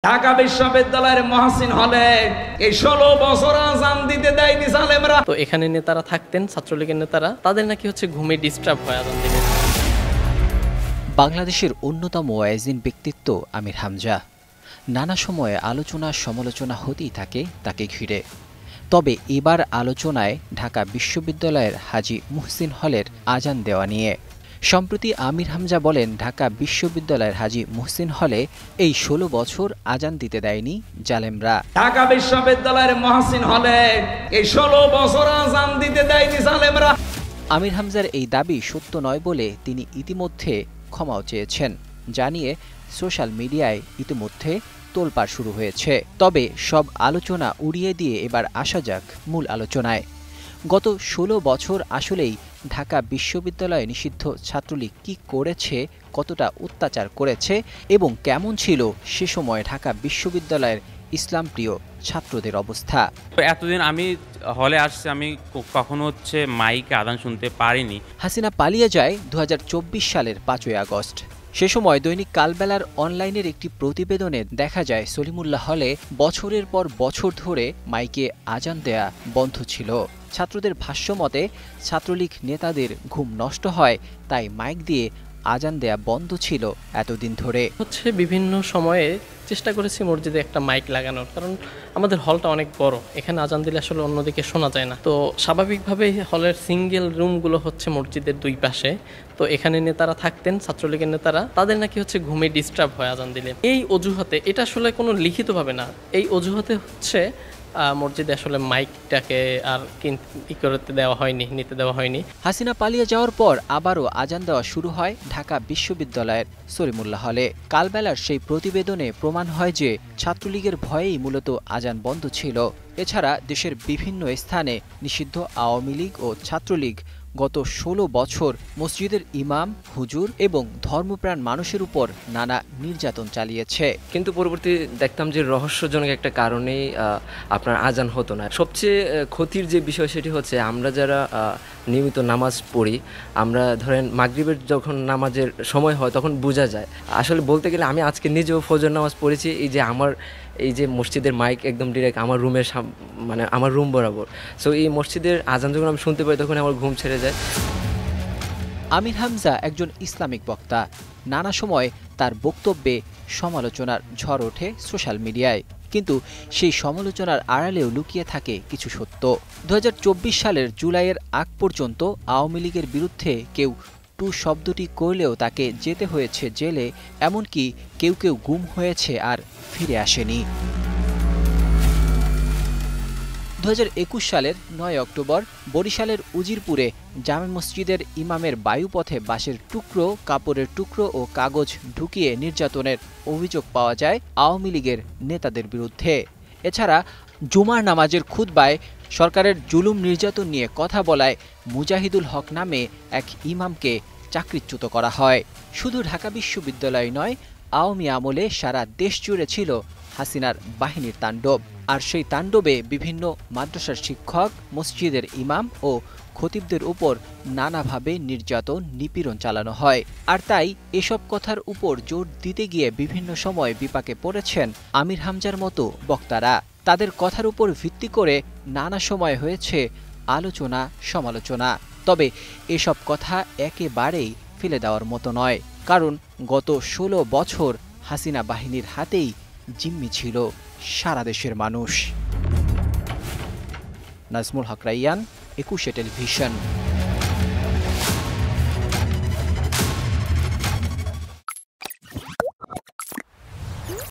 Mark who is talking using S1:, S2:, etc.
S1: ঢাকা বিশ্ববিদ্যালয়ের মহসিন হলে এই ১৬ বছর আজান দিতে দেয়নি জালেমরা।
S2: তো এখানে নেতারা থাকতেন, ছাত্রলীগের নেতারা, তাদের নাকি ঘুমে ডিস্টার্ব হয় আজান দিলে।
S3: বাংলাদেশের অন্যতম ওয়াইজিন ব্যক্তিত্ব আমির হামজা। নানা সময়ে আলোচনা সমালোচনা হতেই থাকে তাকে ঘিরে। তবে এবার আলোচনায় ঢাকা বিশ্ববিদ্যালয়ের হাজী মুহসিন হলের আজান দেওয়া নিয়ে। সম্প্রতি আমির হামজা বলেন, ঢাকা বিশ্ববিদ্যালয়ের হাজী মুহসিন হলে এই ১৬ বছর আজান দিতে দেয়নি জালেমরা।
S1: ঢাকা বিশ্ববিদ্যালয়ের মহসিন হলে এই ১৬ বছর আজান দিতে দেয়নি জালেমরা।
S3: আমির হামজার এই দাবি সত্য নয় বলে তিনি ইতিমধ্যে ক্ষমাও চেয়েছেন। জানিয়ে সোশ্যাল মিডিয়ায় ইতিমধ্যে তোলপাড় শুরু হয়েছে। তবে সব আলোচনা উড়িয়ে দিয়ে এবার আসা যাক মূল আলোচনায়। গত ১৬ বছর আসলেই ঢাকা বিশ্ববিদ্যালয়ে নিষিদ্ধ ছাত্রলীগ কি করেছে, কতটা অত্যাচার করেছে এবং কেমন ছিল সে সময় ঢাকা বিশ্ববিদ্যালয়ের ইসলামপ্রিয় ছাত্রদের অবস্থা।
S4: এতদিন আমি হলে আসছি, আমি কখনো মাইকে আজান শুনতে পারিনি।
S3: হাসিনা পালিয়ে যায় ২০২৪ সালের ৫ই আগস্ট। সে সময় দৈনিক কালবেলার অনলাইনের একটি প্রতিবেদনে দেখা যায় সলিমুল্লাহ হলে বছরের পর বছর ধরে মাইকে আজান দেয়া বন্ধ ছিল। ছাত্রদের ভাষ্যমতে ছাত্রলীগ নেতাদের ঘুম নষ্ট হয়, তাই মাইক দিয়ে আজান দেয়া বন্ধ ছিল এতদিন ধরে।
S2: বিভিন্ন সময়ে চেষ্টা করেছি মসজিদে একটা মাইক লাগানোর, কারণ আমাদের হলটা অনেক বড়, এখানে আজান দিলে আসলে অন্যদিকে শোনা যায় না। তো স্বাভাবিকভাবেই হলের সিঙ্গেল রুমগুলো মসজিদের দুই পাশে। তো এখানে নেতারা থাকতেন, ছাত্রলীগের নেতারা, তাদের নাকি ঘুমে ডিস্টার্ব হয় আজান দিলে। এই অজুহাতে, এটা আসলে কোনো লিখিতভাবে না, এই অজুহাতে মসজিদে আসলে মাইকটাকে আর করতে দেওয়া হয়নি, নিতে দেওয়া হয়নি।
S3: হাসিনা পালিয়ে যাওয়ার পর আবারও আজান দেওয়া শুরু হয় ঢাকা বিশ্ববিদ্যালয়ের সলিমুল্লাহ হলে। কালবেলার সেই প্রতিবেদনে প্রমাণ হয় যে ছাত্রলীগের ভয়েই মূলত আজান বন্ধ ছিল। এছাড়া দেশের বিভিন্ন স্থানে নিষিদ্ধ আওয়ামী লীগ ও ছাত্রলীগ গত ১৬ বছর মসজিদের ইমাম, হুজুর এবং ধর্মপ্রাণ মানুষের উপর নানা নির্যাতন চালিয়েছে।
S5: কিন্তু পরবর্তী দেখতাম যে রহস্যজনক একটা কারণেই আপনার আজান হতো না। সবচেয়ে ক্ষতির যে বিষয় সেটি হচ্ছে, আমরা যারা নিয়মিত নামাজ পড়ি, আমরা ধরেন মাগরিবের যখন নামাজের সময় হয় তখন বোঝা যায়। আসলে বলতে গেলে আমি আজকে নিজেও ফজর নামাজ পড়েছি, এই যে মসজিদের মাইক একদম ডিরেক্ট আমার রুমের মানে আমার রুম বরাবর। সো এই মসজিদের আজান যখন আমি শুনতে পাই তখন আমার ঘুম ছেড়ে যায়।
S3: আমির হামজা একজন ইসলামিক বক্তা। নানা সময় তার বক্তব্যে সমালোচনার ঝড় ওঠে সোশ্যাল মিডিয়ায়, কিন্তু সেই সমালোচনার আড়ালেও লুকিয়ে থাকে কিছু সত্য। ২০২৪ সালের জুলাইয়ের আগ পর্যন্ত আওয়ামী লীগের বিরুদ্ধে কেউ টু শব্দটি করলেও তাকে যেতে হয়েছে জেলে, এমনকি কেউ কেউ গুম হয়েছে আর ফিরে আসেনি। ২০২১ সালের ৯ অক্টোবর বরিশালের উজিরপুরে জামে মসজিদের ইমামের বায়ুপথে বাঁশের টুকরো, কাপড়ের টুকরো ও কাগজ ঢুকিয়ে নির্যাতনের অভিযোগ পাওয়া যায় আওয়ামী লীগের নেতাদের বিরুদ্ধে। এছাড়া জুমার নামাজের খুতবায় সরকারের জুলুম নির্যাতন নিয়ে কথা বলায় মুজাহিদুল হক নামে এক ইমামকে চাকরিচ্যুত করা হয়। শুধু ঢাকা বিশ্ববিদ্যালয় নয়, আওয়ামী আমলে সারা দেশ জুড়ে ছিল হাসিনার বাহিনীর তাণ্ডব। আর সেই তাণ্ডবে বিভিন্ন মাদ্রাসার শিক্ষক, মসজিদের ইমাম ও খতিবদের উপর নানাভাবে নির্যাতন, নিপীড়ন চালানো হয়। আর তাই এসব কথার উপর জোর দিতে গিয়ে বিভিন্ন সময় বিপাকে পড়েছেন আমির হামজার মতো বক্তারা। তাদের কথার উপর ভিত্তি করে নানা সময় হয়েছে আলোচনা সমালোচনা। তবে এসব কথা একেবারেই ফেলে দেওয়ার মতো নয়, কারণ গত ১৬ বছর হাসিনা বাহিনীর হাতেই জিম্মি ছিল সারা দেশের মানুষ। নাজমুল হক রাইয়ান, ২১ টেলিভিশন।